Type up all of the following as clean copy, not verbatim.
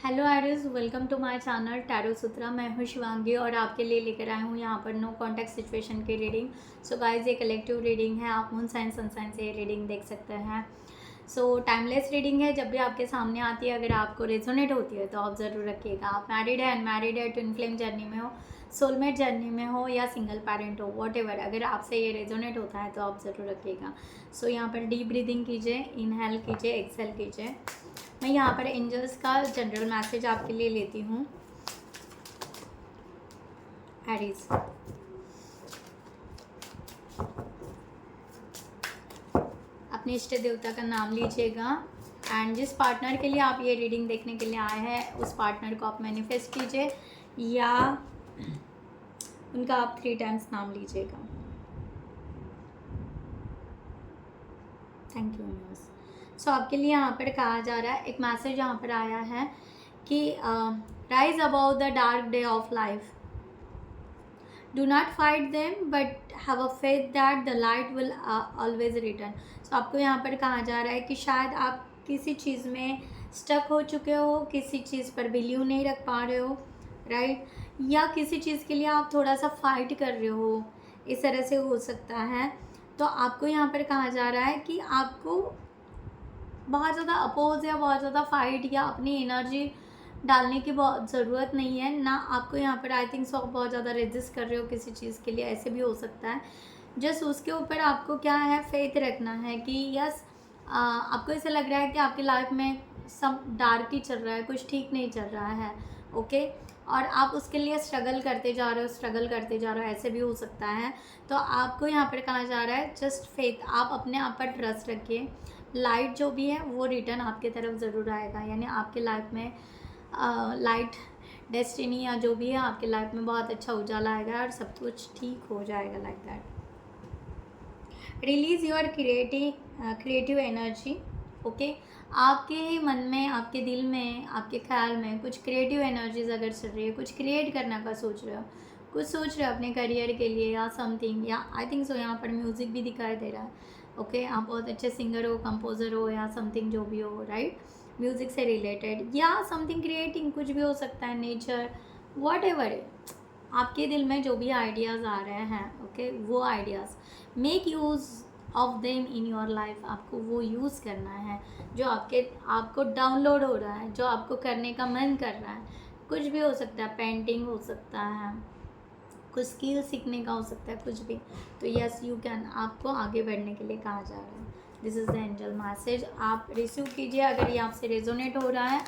Hello Aries, welcome to my channel tarot Sutra. मैं हूँ शिवांगी और आपके लिए लेकर आई हूँ यहाँ पर नो कॉन्टैक्ट सिचुएशन की रीडिंग। सो गाइस, ये कलेक्टिव रीडिंग है। आप मून साइन सन साइन से ये रीडिंग देख सकते हैं। सो टाइमलेस रीडिंग है। जब भी आपके सामने आती है, अगर आपको रेजोनेट होती है तो आप ज़रूर रखिएगा। आप मैरिड है, अनमैरिड है, ट्विन फ्लेम जर्नी में हो, सोलमेट जर्नी में हो या सिंगल पेरेंट हो, वॉट एवर, अगर आपसे ये रेजोनेट होता है तो आप ज़रूर रखिएगा। सो यहाँ पर डीप ब्रीदिंग कीजिए, इनहेल कीजिए, एक्सहेल कीजिए। मैं यहाँ पर एंजल्स का जनरल मैसेज आपके लिए लेती हूँ। एरीज, अपने इष्ट देवता का नाम लीजिएगा एंड जिस पार्टनर के लिए आप ये रीडिंग देखने के लिए आए हैं उस पार्टनर को आप मैनिफेस्ट कीजिए या उनका आप 3 टाइम्स नाम लीजिएगा। Thank you universe. सो आपके लिए यहाँ पर कहा जा रहा है, एक मैसेज यहाँ पर आया है कि rise about the dark day of life, do not fight them but have a faith that the light will always return। so आपको यहाँ पर कहा जा रहा है कि शायद आप किसी चीज़ में स्टक हो चुके हो, किसी चीज़ पर बिलीव नहीं रख पा रहे हो, राइट, या किसी चीज़ के लिए आप थोड़ा सा फाइट कर रहे हो, इस तरह से हो सकता है। तो आपको यहाँ पर कहा जा रहा है कि आपको बहुत ज़्यादा अपोज या बहुत ज़्यादा फाइट या अपनी एनर्जी डालने की बहुत ज़रूरत नहीं है ना। आपको यहाँ पर आई थिंक सो आप बहुत ज़्यादा रेजिस्ट कर रहे हो किसी चीज़ के लिए, ऐसे भी हो सकता है। जस्ट उसके ऊपर आपको क्या है, फेथ रखना है कि यस, आपको ऐसा लग रहा है कि आपकी लाइफ में सब डार्क ही चल रहा है, कुछ ठीक नहीं चल रहा है, ओके, और आप उसके लिए स्ट्रगल करते जा रहे हो, ऐसे भी हो सकता है। तो आपको यहाँ पर कहा जा रहा है जस्ट फेथ, आप अपने आप पर ट्रस्ट रखिए। लाइट जो भी है वो रिटर्न आपकी तरफ ज़रूर आएगा, यानी आपके लाइफ में लाइट डेस्टिनी या जो भी है आपके लाइफ में बहुत अच्छा उजाला आएगा और सब कुछ ठीक हो जाएगा, like that. Release your creative energy, okay. आपके मन में, आपके दिल में, आपके ख्याल में कुछ क्रिएटिव एनर्जीज अगर चल रही है, कुछ क्रिएट करने का सोच रहे हो, कुछ सोच रहे हो अपने करियर के लिए या समथिंग, या आई थिंक सो यहाँ पर म्यूज़िक भी दिखाई दे रहा है, ओके। आप बहुत अच्छे सिंगर हो, कंपोज़र हो या समथिंग जो भी हो, राइट, म्यूज़िक से रिलेटेड या समथिंग क्रिएटिंग, कुछ भी हो सकता है, नेचर, वॉट एवर है। आपके दिल में जो भी आइडियाज़ आ रहे हैं, ओके, वो ideas make use of them in your life. आपको वो यूज़ करना है जो आपको डाउनलोड हो रहा है, जो आपको करने का मन कर रहा है। कुछ भी हो सकता है, पेंटिंग हो सकता है, कुछ स्किल सीखने का हो सकता है, कुछ भी। तो यस यू कैन, आपको आगे बढ़ने के लिए कहा जा रहा है। This is the angel message, आप रिसीव कीजिए। अगर ये आपसे रेजोनेट हो रहा है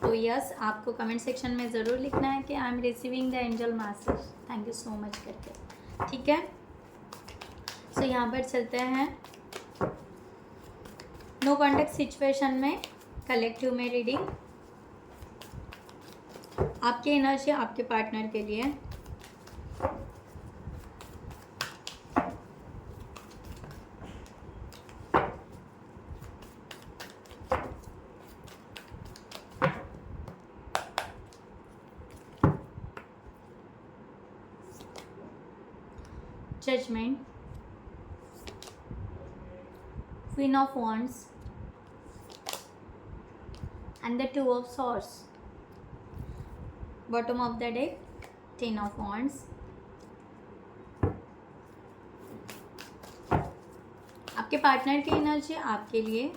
तो यस, आपको कमेंट सेक्शन में ज़रूर लिखना है कि I am receiving the angel message, thank you so much करके, ठीक है। सो यहाँ पर चलते हैं नो कॉन्टैक्ट सिचुएशन में, कलेक्टिव में रीडिंग। आपकी एनर्जी आपके पार्टनर के लिए, Judgment, Queen of Wands and the 2 of Swords. Bottom of the deck, 10 of Wands. आपके पार्टनर की एनर्जी आपके लिए,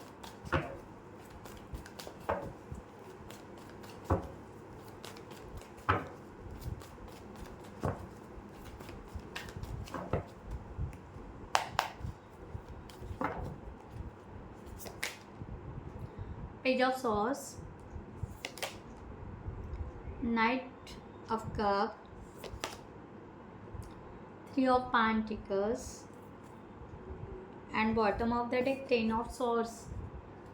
Page of Swords, Knight of Cup, 3 of Pentacles and bottom of the deck 10 of swords.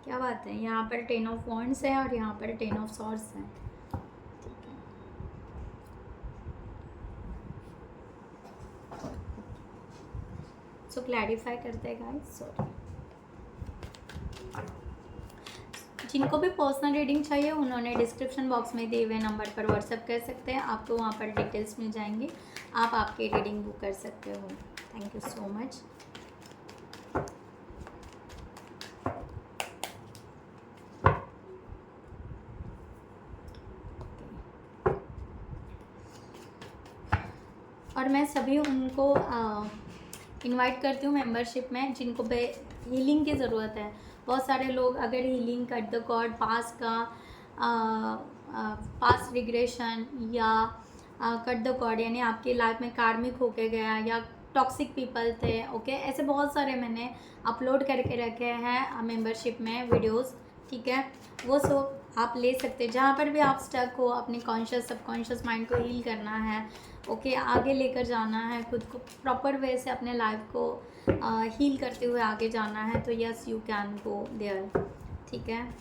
क्या बात है, यहाँ पर 10 of wands है और यहाँ पर 10 ऑफ सॉर्ड्स है, ठीक है। सो क्लैरिफाई करते हैं गाइस, सॉरी। जिनको भी पर्सनल रीडिंग चाहिए उन्होंने डिस्क्रिप्शन बॉक्स में दिए हुए नंबर पर व्हाट्सएप कर सकते हैं, आपको वहाँ पर डिटेल्स मिल जाएंगे, आप आपकी रीडिंग बुक कर सकते हो। Thank you so much. और मैं सभी उनको इनवाइट करती हूँ मेंबरशिप में जिनको हीलिंग की ज़रूरत है। बहुत सारे लोग अगर healing cut the cord, past regression या कट द कॉर्ड यानी आपकी लाइफ में कार्मिक होके गया या टॉक्सिक पीपल थे, ओके, ऐसे बहुत सारे मैंने अपलोड करके रखे हैं मेंबरशिप में वीडियोस, ठीक है। वो सब आप ले सकते हैं। जहाँ पर भी आप स्टक हो, अपने कॉन्शियस सबकॉन्शियस माइंड को हील करना है, ओके, आगे लेकर जाना है, खुद को प्रॉपर वे से अपने लाइफ को हील करते हुए आगे जाना है, तो yes you can go there, ठीक है।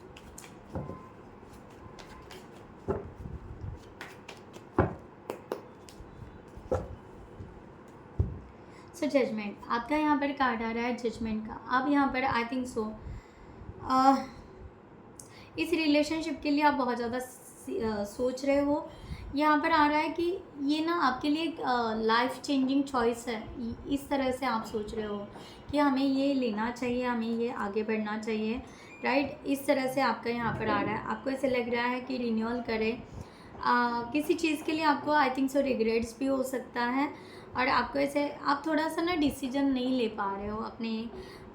सो जजमेंट आपका यहाँ पर कार्ड आ रहा है जजमेंट का। आप यहाँ पर आई थिंक सो इस रिलेशनशिप के लिए आप बहुत ज़्यादा सोच रहे हो। यहाँ पर आ रहा है कि ये ना आपके लिए एक लाइफ चेंजिंग चॉइस है। इस तरह से आप सोच रहे हो कि हमें ये लेना चाहिए, हमें ये आगे बढ़ना चाहिए, राइट। इस तरह से आपका यहाँ पर आ रहा है। आपको ऐसे लग रहा है कि रिन्यूअल करें किसी चीज़ के लिए। आपको आई थिंक सो रिग्रेट्स भी हो सकता है और आपको ऐसे आप थोड़ा सा ना डिसीजन नहीं ले पा रहे हो अपने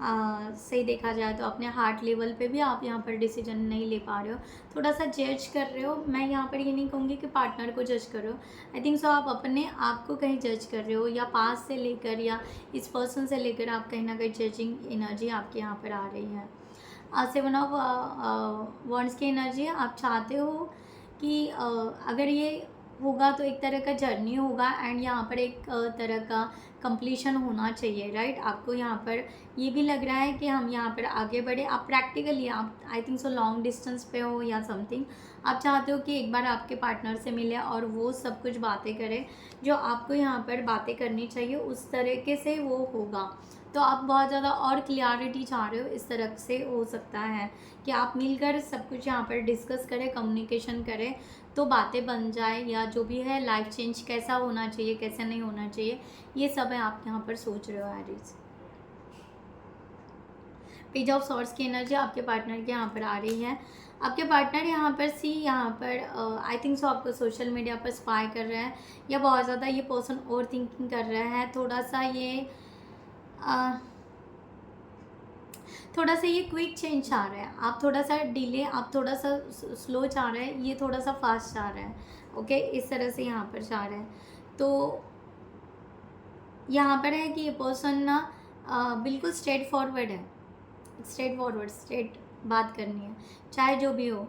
सही देखा जाए तो अपने हार्ट लेवल पे भी आप यहाँ पर डिसीजन नहीं ले पा रहे हो, थोड़ा सा जज कर रहे हो। मैं यहाँ पर ये नहीं कहूँगी कि पार्टनर को जज कर रहे हो, आई थिंक सो आप अपने आप को कहीं जज कर रहे हो, या पास से लेकर या इस पर्सन से लेकर आप कहीं ना कहीं जजिंग एनर्जी आपके यहाँ पर आ रही है। 7 ऑफ वॉन्ड्स की एनर्जी है। आप चाहते हो कि अगर ये होगा तो एक तरह का जर्नी होगा एंड यहाँ पर एक तरह का कंप्लीशन होना चाहिए, राइट। आपको यहाँ पर ये भी लग रहा है कि हम यहाँ पर आगे बढ़े। आप प्रैक्टिकली आप I think so long distance पे हो या समथिंग, आप चाहते हो कि एक बार आपके पार्टनर से मिले और वो सब कुछ बातें करे जो आपको यहाँ पर बातें करनी चाहिए, उस तरीके से वो होगा। तो आप बहुत ज़्यादा और क्लियरिटी चाह रहे हो, इस तरह से हो सकता है कि आप मिलकर सब कुछ यहाँ पर डिस्कस करें, कम्युनिकेशन करें, तो बातें बन जाए, या जो भी है लाइफ चेंज कैसा होना चाहिए, कैसा नहीं होना चाहिए, ये सब है आप यहाँ पर सोच रहे हो एरीज। पेज ऑफ सॉर्ड्स की एनर्जी आपके पार्टनर के यहाँ पर आ रही है। आपके पार्टनर यहाँ पर यहाँ पर आई थिंक सो आपको सोशल मीडिया पर स्पाई कर रहे हैं, या बहुत ज़्यादा ये पर्सन ओवर थिंकिंग कर रहा है। थोड़ा सा ये क्विक चेंज चाह रहे हैं, आप थोड़ा सा डिले, आप थोड़ा सा स्लो चाह रहे हैं, ये थोड़ा सा फास्ट चाह रहे हैं, ओके, इस तरह से यहाँ पर चाह रहे हैं। तो यहाँ पर है कि ये पर्सन ना बिल्कुल स्ट्रेट फॉरवर्ड है, स्ट्रेट बात करनी है, चाहे जो भी हो।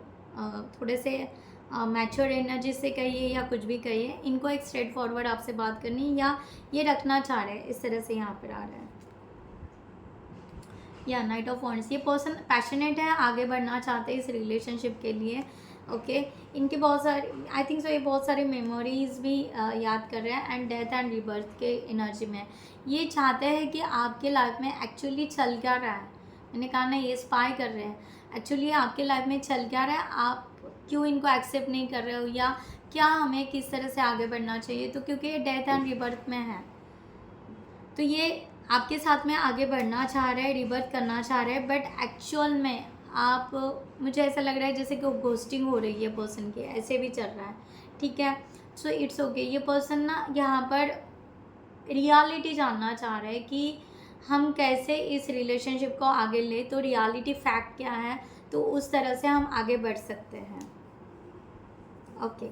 थोड़े से मैच्योर एनर्जी से कहिए या कुछ भी कहिए, इनको एक स्ट्रेट फॉरवर्ड आपसे बात करनी है या ये रखना चाह रहे हैं, इस तरह से यहाँ पर आ रहा है। या नाइट ऑफ वॉन्ड्स, ये पर्सन पैशनेट है, आगे बढ़ना चाहते हैं इस रिलेशनशिप के लिए, ओके। इनके बहुत सारे आई थिंक सो ये बहुत सारे मेमोरीज भी याद कर रहे हैं एंड डेथ एंड रिबर्थ के एनर्जी में ये चाहते हैं कि आपके लाइफ में एक्चुअली चल क्या रहा है। मैंने कहा ना, ये स्पाई कर रहे हैं, एक्चुअली आपके लाइफ में चल क्या रहा है, आप क्यों इनको एक्सेप्ट नहीं कर रहे हो, या क्या हमें किस तरह से आगे बढ़ना चाहिए। तो क्योंकि ये डेथ एंड रिबर्थ में है, तो ये आपके साथ में आगे बढ़ना चाह रहे हैं, रिबर्थ करना चाह रहे हैं, बट एक्चुअल में आप, मुझे ऐसा लग रहा है जैसे कि घोस्टिंग हो रही है पर्सन की, ऐसे भी चल रहा है, ठीक है। So it's okay. ये पर्सन ना यहाँ पर रियलिटी जानना चाह रहे हैं कि हम कैसे इस रिलेशनशिप को आगे ले, तो रियलिटी फैक्ट क्या है, तो उस तरह से हम आगे बढ़ सकते हैं, ओके।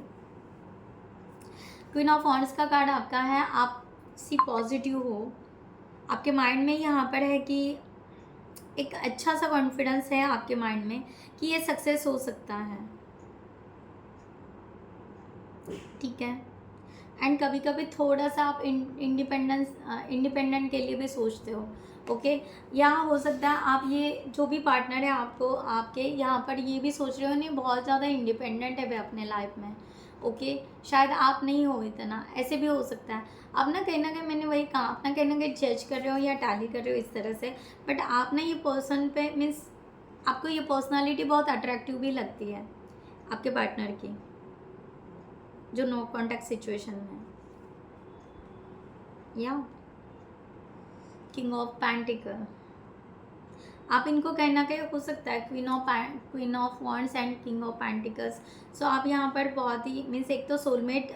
क्वीन ऑफ वॉन्ड्स का कार्ड आपका है। आप सी पॉजिटिव हो, आपके माइंड में यहाँ पर है कि एक अच्छा सा कॉन्फिडेंस है आपके माइंड में कि ये सक्सेस हो सकता है, ठीक है। एंड कभी कभी थोड़ा सा आप इंडिपेंडेंट के लिए भी सोचते हो, ओके। यहाँ हो सकता है आप ये जो भी पार्टनर है आपको, आपके यहाँ पर ये भी सोच रहे हो नहीं, बहुत ज़्यादा इंडिपेंडेंट है वे अपने लाइफ में, ओके। शायद आप नहीं हो इतना, ऐसे भी हो सकता है। आप ना कहीं मैंने वही कहा, आप ना कहीं जज कर रहे हो या टैली कर रहे हो इस तरह से, बट आप ना ये पर्सन पे मीन्स आपको ये पर्सनालिटी बहुत अट्रैक्टिव भी लगती है आपके पार्टनर की, जो नो कॉन्टैक्ट सिचुएशन में। या किंग ऑफ पेंटिकल, आप इनको कहीं ना कहीं हो सकता है queen of wands and king of pentacles. So आप यहाँ पर बहुत ही मीन्स एक तो सोलमेट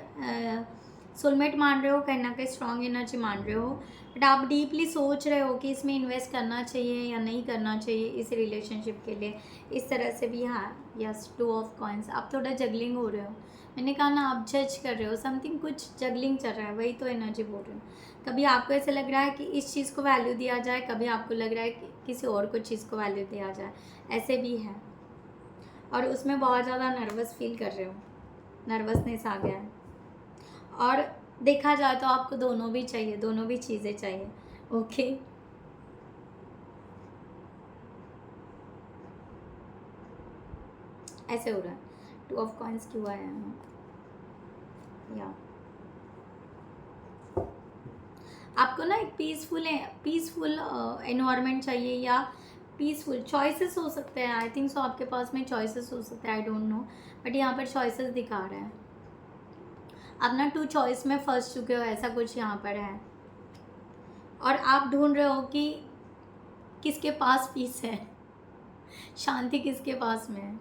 सोलमेट मान रहे हो, कहीं ना कहीं स्ट्रॉन्ग एनर्जी मान रहे हो, बट आप डीपली सोच रहे हो कि इसमें इन्वेस्ट करना चाहिए या नहीं करना चाहिए इस रिलेशनशिप के लिए, इस तरह से भी। हाँ, यस, 2 ऑफ कॉइंस। आप थोड़ा जगलिंग हो रहे हो, मैंने कहा ना, आप जज कर रहे हो समथिंग, कुछ जगलिंग चल रहा है, वही तो एनर्जी बोल रही हूँ। कभी आपको ऐसे लग रहा है कि इस चीज़ को वैल्यू दिया जाए, कभी आपको लग रहा है कि किसी और को चीज़ को वैल्यू दिया जाए, ऐसे भी है। और उसमें बहुत ज़्यादा नर्वस फील कर रहे हो, नर्वसनेस आ गया है। और देखा जाए तो आपको दोनों भी चाहिए, दोनों भी चीज़ें चाहिए। ओके, ऐसे हो रहा है। 2 ऑफ कॉइंस क्यों आया है? या आपको ना एक पीसफुल एनवायरनमेंट चाहिए, या पीसफुल चॉइसेस हो सकते हैं। आई थिंक सो आपके पास में चॉइसेस हो सकते हैं, आई डोंट नो, बट यहाँ पर चॉइसेस दिखा रहा है। आप ना 2 चॉइस में फंस चुके हो, ऐसा कुछ यहाँ पर है। और आप ढूंढ रहे हो कि किसके पास पीस है, शांति किसके पास में है।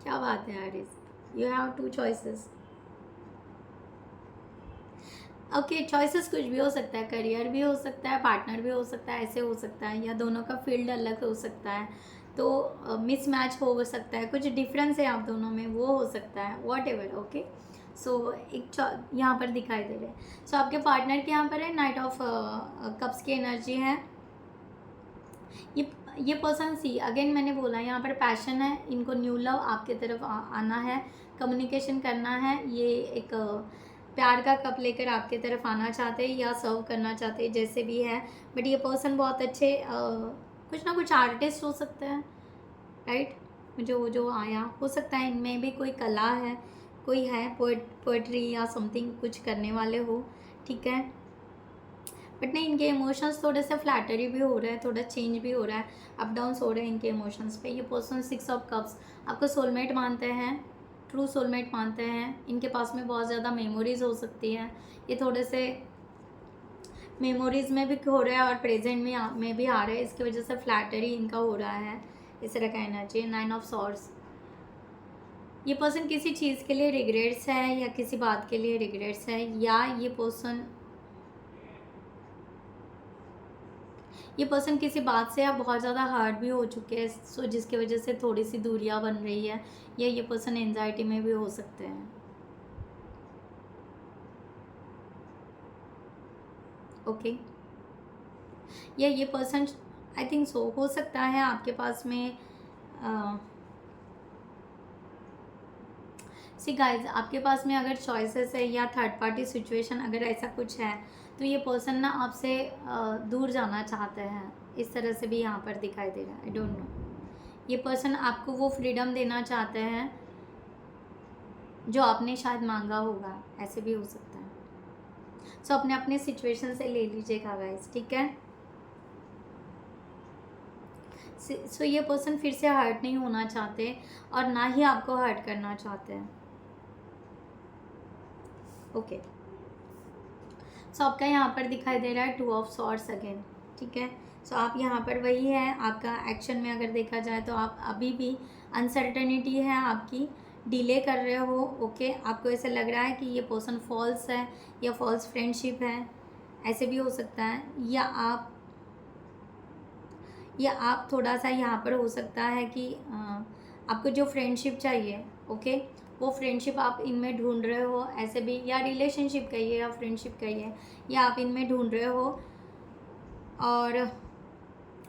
क्या बात है Aries, you have 2 choices. Okay, choices कुछ भी हो सकता है, करियर भी हो सकता है, पार्टनर भी हो सकता है, ऐसे हो सकता है, या दोनों का फील्ड अलग हो सकता है, तो मिसमैच हो सकता है, कुछ डिफरेंस है आप दोनों में, वो हो सकता है, वॉट एवर। ओके, सो एक यहाँ पर दिखाई दे रहे हैं। सो आपके पार्टनर के यहाँ पर है नाइट ऑफ कप्स की एनर्जी है। ये पर्सन, सी अगेन मैंने बोला यहाँ पर पैशन है, इनको न्यू लव आपके तरफ आना है, कम्युनिकेशन करना है, ये एक प्यार का कप लेकर आपके तरफ आना चाहते हैं या सर्व करना चाहते हैं, जैसे भी है। बट ये पर्सन बहुत अच्छे कुछ ना कुछ आर्टिस्ट हो सकते हैं, राइट। जो आया हो सकता है इनमें भी कोई कला है, कोई है पोएट्री या समथिंग कुछ करने वाले हो, ठीक है। बट नहीं, इनके इमोशंस थोड़े से फ्लैटरी भी हो रहे हैं, थोड़ा चेंज भी हो रहा है, अप डाउन्स हो रहे हैं इनके इमोशंस पे। ये पर्सन 6 ऑफ कप्स आपको सोलमेट मानते हैं, ट्रू सोलमेट मानते हैं। इनके पास में बहुत ज़्यादा मेमोरीज हो सकती हैं, ये थोड़े से मेमोरीज में भी हो रहा है और प्रेजेंट में भी आ रहे हैं, इसकी वजह से फ्लैटरी इनका हो रहा है, इस तरह का एनर्जी। 9 ऑफ सॉर्ड्स, ये पर्सन किसी चीज़ के लिए रिग्रेट्स है, या किसी बात के लिए रिग्रेट्स है, या ये पर्सन किसी बात से आप बहुत ज़्यादा हर्ट भी हो चुके हैं, सो जिसकी वजह से थोड़ी सी दूरियां बन रही है, या ये पर्सन एंजाइटी में भी हो सकते हैं। ओके, या ये पर्सन, आई थिंक सो, हो सकता है आपके पास में सी गाइज, आपके पास में अगर चॉइसेस है या थर्ड पार्टी सिचुएशन अगर ऐसा कुछ है, तो ये पर्सन ना आपसे दूर जाना चाहते हैं, इस तरह से भी यहाँ पर दिखाई दे रहा है। आई डोंट नो, ये पर्सन आपको वो फ्रीडम देना चाहते हैं जो आपने शायद मांगा होगा, ऐसे भी हो सकता है। सो अपने अपने सिचुएशन से ले लीजिएगा गाइज, ठीक है। सो ये पर्सन फिर से हर्ट नहीं होना चाहते और ना ही आपको हर्ट करना चाहते हैं। ओके, सो आपका यहाँ पर दिखाई दे रहा है 2 ऑफ सॉर्ड्स अगेन, ठीक है। सो आप यहाँ पर वही है, आपका एक्शन में अगर देखा जाए तो आप अभी भी अनसर्टेनिटी है आपकी, डिले कर रहे हो। ओके, आपको ऐसा लग रहा है कि ये पर्सन फॉल्स है या फॉल्स फ्रेंडशिप है, ऐसे भी हो सकता है। या आप थोड़ा सा यहाँ पर हो सकता है कि आपको जो फ्रेंडशिप चाहिए, ओके, वो फ्रेंडशिप आप इनमें ढूंढ रहे हो, ऐसे भी, या रिलेशनशिप कहिए या फ्रेंडशिप कहिए, या आप इनमें ढूंढ रहे हो और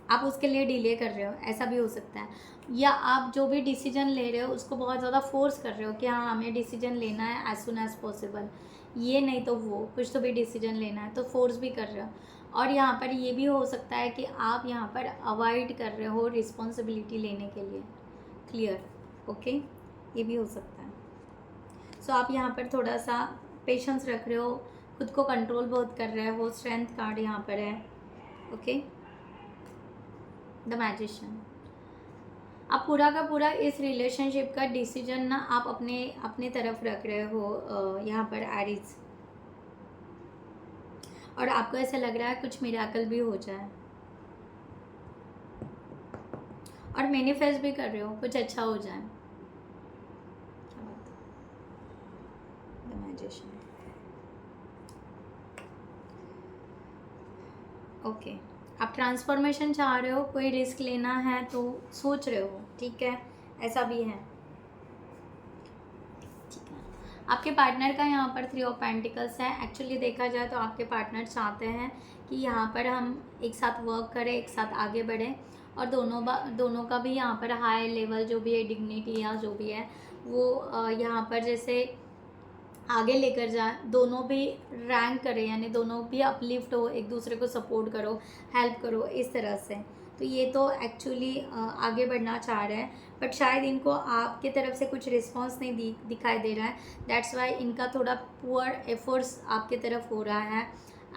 आप उसके लिए डिले कर रहे हो, ऐसा भी हो सकता है। या आप जो भी डिसीजन ले रहे हो उसको बहुत ज़्यादा फोर्स कर रहे हो कि हाँ हमें डिसीजन लेना है एज सुन एज पॉसिबल, ये नहीं तो वो, कुछ तो भी डिसीजन लेना है, तो फोर्स भी कर रहे हो। और यहाँ पर ये भी हो सकता है कि आप यहाँ पर अवॉइड कर रहे हो रिस्पॉन्सिबिलिटी लेने के लिए, क्लियर। ओके, ये भी हो सकता है। सो आप यहाँ पर थोड़ा सा पेशेंस रख रहे हो, खुद को कंट्रोल बहुत कर रहे हो, स्ट्रेंथ कार्ड यहाँ पर है। ओके, द मैजिशियन, आप पूरा का पूरा इस रिलेशनशिप का डिसीजन ना आप अपने तरफ रख रहे हो यहाँ पर एरीज, और आपको ऐसा लग रहा है कुछ मिराकल भी हो जाए, और मैनिफेस्ट भी कर रहे हो कुछ अच्छा हो जाए। क्या बात है, द मैजिशियन। ओके, आप ट्रांसफॉर्मेशन चाह रहे हो, कोई रिस्क लेना है तो सोच रहे हो, ठीक है, ऐसा भी है। ठीक है, आपके पार्टनर का यहाँ पर 3 ऑफ पेंटिकल्स है। एक्चुअली देखा जाए तो आपके पार्टनर चाहते हैं कि यहाँ पर हम एक साथ वर्क करें, एक साथ आगे बढ़ें, और दोनों का भी यहाँ पर हाई लेवल जो भी है, डिग्निटी या जो भी है वो यहाँ पर जैसे आगे लेकर जाए, दोनों भी रैंक करें, यानी दोनों भी अपलिफ्ट हो, एक दूसरे को सपोर्ट करो, हेल्प करो, इस तरह से। तो ये तो एक्चुअली आगे बढ़ना चाह रहे हैं, बट शायद इनको आपके तरफ से कुछ रिस्पांस नहीं दिखाई दे रहा है। दैट्स वाई इनका थोड़ा पुअर एफर्ट्स आपके तरफ हो रहा है,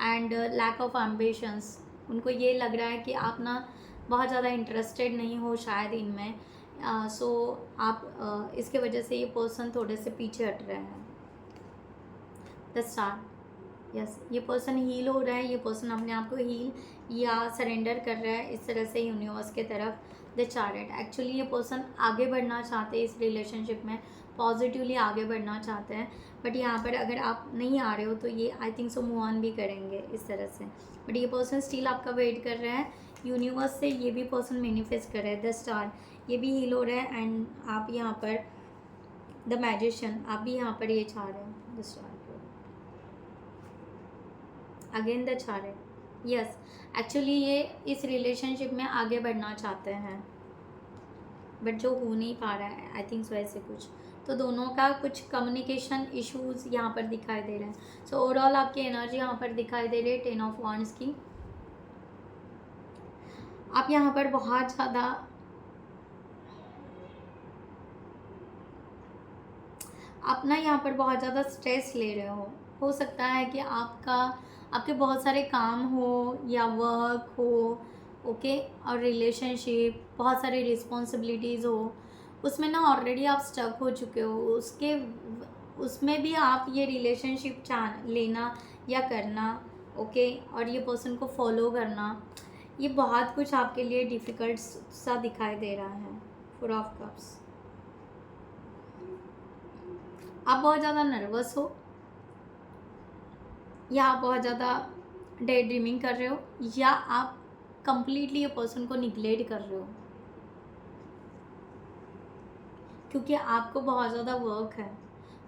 एंड लैक ऑफ एम्बिशंस। उनको ये लग रहा है कि आप ना बहुत ज़्यादा इंटरेस्टेड नहीं हो शायद इनमें, सो आप इसके वजह से ये पर्सन थोड़े से पीछे हट रहे हैं। द स्टार, यस, ये पर्सन हील हो रहा है, ये पर्सन अपने आप को हील या सरेंडर कर रहा है इस तरह से यूनिवर्स के तरफ। द चैरियट, एक्चुअली ये पर्सन आगे बढ़ना चाहते हैं इस रिलेशनशिप में, पॉजिटिवली आगे बढ़ना चाहते हैं, बट यहाँ पर अगर आप नहीं आ रहे हो तो ये I think so move on भी करेंगे इस तरह से। बट ये पर्सन स्टिल आपका वेट कर रहा है यूनिवर्स से, ये भी पर्सन मैनिफेस्ट कर रहा है। द स्टार, ये भी हील हो रहा है, एंड आप यहाँ पर द मैजिशियन, आप भी यहाँ पर ये चाह रहे हो the star. Again the chariot, yes, actually ये इस रिलेशनशिप में आगे बढ़ना चाहते हैं, बट जो हो नहीं पा रहा है आई थिंक सो ऐसे कुछ। तो दोनों का कुछ कम्युनिकेशन इश्यूज यहाँ पर दिखाई दे रहे हैं। सो ओवरऑल आपकी एनर्जी यहाँ पर दिखाई दे रही है 10 ऑफ वांड्स की। आप यहाँ पर बहुत ज़्यादा अपना यहाँ पर बहुत ज़्यादा स्ट्रेस ले रहे हो सकता है कि आपके बहुत सारे काम हो या वर्क हो, ओके, और रिलेशनशिप, बहुत सारी रिस्पॉन्सिबिलिटीज़ हो, उसमें ना ऑलरेडी आप स्टक हो चुके हो, उसमें भी आप ये रिलेशनशिप लेना या करना, ओके, और ये पर्सन को फॉलो करना, ये बहुत कुछ आपके लिए डिफ़िकल्ट सा दिखाई दे रहा है। 4 ऑफ कप्स, आप बहुत ज़्यादा नर्वस हो, या आप बहुत ज़्यादा डे ड्रीमिंग कर रहे हो, या आप कंप्लीटली ये पर्सन को निगलेक्ट कर रहे हो, क्योंकि आपको बहुत ज़्यादा वर्क है,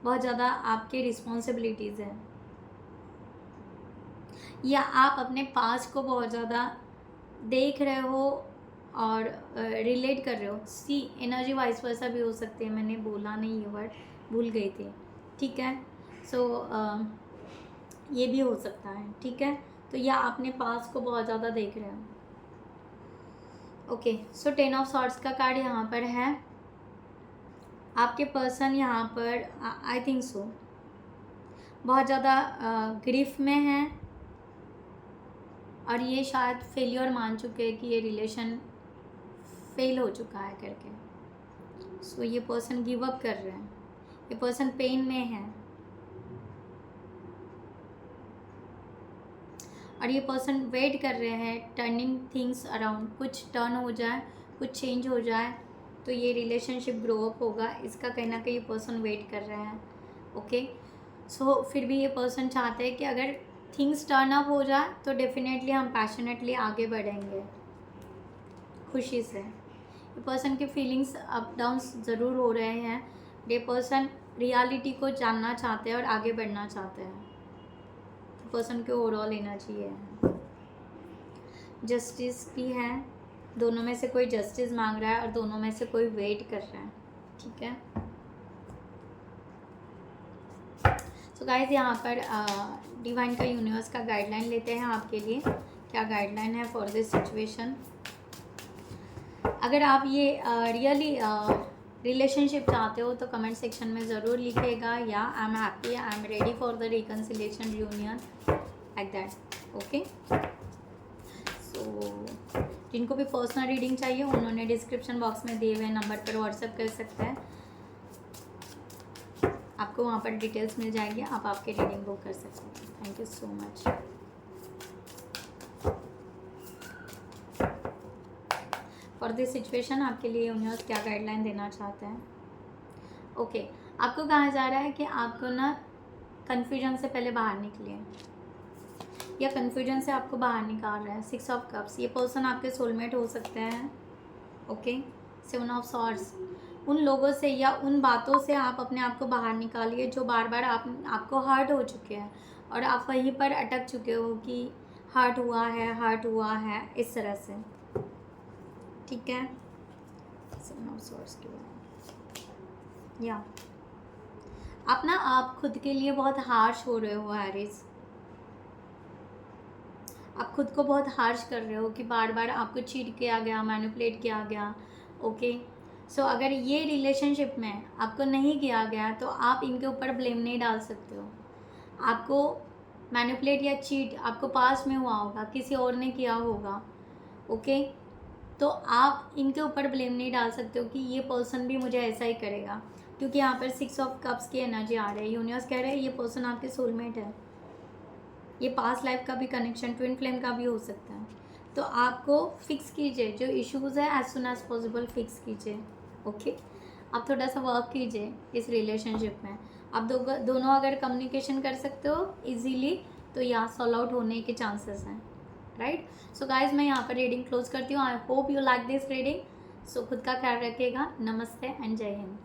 बहुत ज़्यादा आपके रिस्पॉन्सिबिलिटीज़ हैं, या आप अपने पास को बहुत ज़्यादा देख रहे हो और रिलेट कर रहे हो। सी एनर्जी वाइस वर्सा भी हो सकती है, मैंने बोला नहीं ये वर्ड, भूल गई थी, ठीक है। सो ये भी हो सकता है, ठीक है। तो या अपने पास को बहुत ज़्यादा देख रहे हो, ओके। सो 10 ऑफ सॉर्ड्स का कार्ड यहाँ पर है। आपके पर्सन यहाँ पर आई थिंक सो बहुत ज़्यादा ग्रीफ में है, और ये शायद फेलियर मान चुके हैं कि ये रिलेशन फेल हो चुका है करके। सो ये पर्सन गिव अप कर रहे हैं, ये पर्सन पेन में है, और ये पर्सन वेट कर रहे हैं टर्निंग थिंग्स अराउंड, कुछ टर्न हो जाए, कुछ चेंज हो जाए तो ये रिलेशनशिप ग्रो अप होगा, इसका कहीं ना कहीं ये पर्सन वेट कर रहे हैं, ओके। सो फिर भी ये पर्सन चाहते हैं कि अगर थिंग्स टर्न अप हो जाए तो डेफिनेटली हम पैशनेटली आगे बढ़ेंगे खुशी से। ये पर्सन की फीलिंग्स अप डाउन्स ज़रूर हो रहे हैं, ये पर्सन रियलिटी को जानना चाहते हैं और आगे बढ़ना चाहते हैं। पर्सन की ओवरऑल एनर्जी है, जस्टिस भी है, दोनों में से कोई जस्टिस मांग रहा है और दोनों में से कोई वेट कर रहा है, ठीक है। सो गाइस यहाँ पर डिवाइन का यूनिवर्स का गाइडलाइन लेते हैं आपके लिए, क्या गाइडलाइन है फॉर दिस सिचुएशन। अगर आप ये रियली रिलेशनशिप चाहते हो तो कमेंट सेक्शन में ज़रूर लिखिएगा, या I am happy, I am ready for the reconciliation reunion, like that, okay. So जिनको भी पर्सनल रीडिंग चाहिए उन्होंने डिस्क्रिप्शन बॉक्स में दिए हुए नंबर पर व्हाट्सएप कर सकते हैं, आपको वहाँ पर डिटेल्स मिल जाएंगे, आप आपके रीडिंग बुक कर सकते हैं। Thank you so much. For this situation आपके लिए यूनिवर्स क्या गाइडलाइन देना चाहते हैं, ओके। आपको कहा जा रहा है कि आपको ना कन्फ्यूजन से पहले बाहर निकलिए, या कन्फ्यूजन से आपको बाहर निकाल रहा है। 6 ऑफ कप्स, ये पर्सन आपके सोलमेट हो सकते हैं। ओके, 7 ऑफ सॉर्ड्स, उन लोगों से या उन बातों से आप अपने आप को बाहर निकालिए जो बार बार आपको हर्ट हो चुके हैं और आप वहीं पर अटक चुके हो कि हर्ट हुआ है इस तरह से। ठीक है, 7 ऑफ सॉर्ड्स के बाद या आप खुद के लिए बहुत हार्श हो रहे हो एरीज। आप खुद को बहुत हार्श कर रहे हो कि बार बार आपको चीट किया गया, मैनिपुलेट किया गया। ओके, सो अगर ये रिलेशनशिप में आपको नहीं किया गया तो आप इनके ऊपर ब्लेम नहीं डाल सकते हो। आपको मैनिपुलेट या चीट आपको पास में हुआ होगा, किसी और ने किया होगा। ओके, तो आप इनके ऊपर ब्लेम नहीं डाल सकते हो कि ये पर्सन भी मुझे ऐसा ही करेगा, क्योंकि यहाँ पर 6 ऑफ कप्स की एनर्जी आ रही है। यूनिवर्स कह रहे हैं ये पर्सन आपके सोलमेट है, ये पास्ट लाइफ का भी कनेक्शन, ट्विन फ्लेम का भी हो सकता है। तो आपको फिक्स कीजिए जो इश्यूज़ है, as soon as possible fix कीजिए। ओके, आप थोड़ा सा वर्क कीजिए इस रिलेशनशिप में। आप दोनों अगर कम्युनिकेशन कर सकते हो इजीली तो यहाँ सॉल्व आउट होने के चांसेस हैं, राइट। सो गाइज, मैं यहाँ पर रीडिंग क्लोज करती हूँ। I hope you like this reading. So खुद का ख्याल रखिएगा। नमस्ते एंड जय हिंद।